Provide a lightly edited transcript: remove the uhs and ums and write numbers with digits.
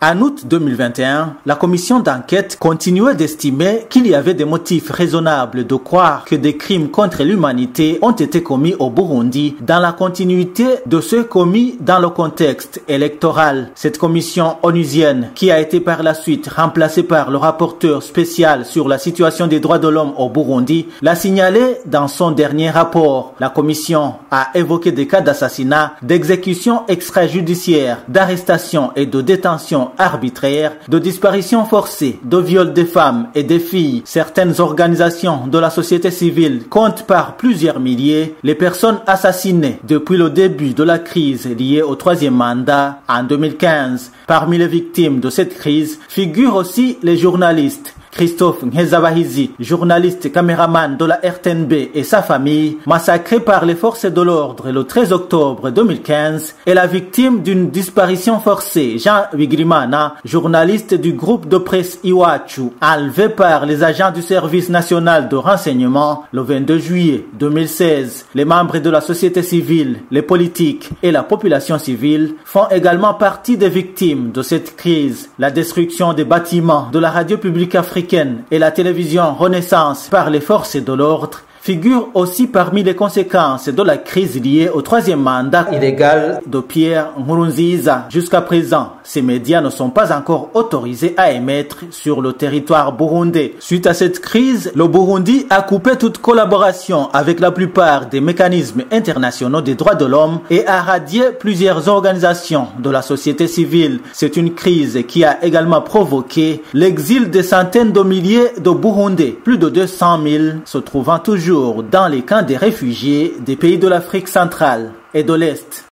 En août 2021, la commission d'enquête continuait d'estimer qu'il y avait des motifs raisonnables de croire que des crimes contre l'humanité ont été commis au Burundi dans la continuité de ceux commis dans le contexte électoral. Cette commission onusienne, qui a été par la suite remplacée par le rapporteur spécial sur la situation des droits de l'homme au Burundi, l'a signalé dans son dernier rapport. La commission a évoqué des cas d'assassinat, d'exécution extrajudiciaire, d'arrestation et de détention arbitraire, de disparition forcée, de viol des femmes et des filles. Certaines organisations de la société civile comptent par plusieurs milliers les personnes assassinées depuis le début de la crise liée au troisième mandat en 2015. Parmi les victimes de cette crise figurent aussi les journalistes. Christophe Nkezabahizi, journaliste caméraman de la RTNB et sa famille, massacré par les forces de l'ordre le 13 octobre 2015, est la victime d'une disparition forcée. Jean Wigrimana, journaliste du groupe de presse Iwachu, enlevé par les agents du service national de renseignement le 22 juillet 2016. Les membres de la société civile, les politiques et la population civile font également partie des victimes de cette crise. La destruction des bâtiments de la radio publique africaine et la télévision Renaissance par les forces de l'ordre figure aussi parmi les conséquences de la crise liée au troisième mandat illégal de Pierre Nkurunziza. Jusqu'à présent, ces médias ne sont pas encore autorisés à émettre sur le territoire burundais. Suite à cette crise, le Burundi a coupé toute collaboration avec la plupart des mécanismes internationaux des droits de l'homme et a radié plusieurs organisations de la société civile. C'est une crise qui a également provoqué l'exil de centaines de milliers de Burundais, plus de 200 000 se trouvant toujours dans les camps des réfugiés des pays de l'Afrique centrale et de l'Est.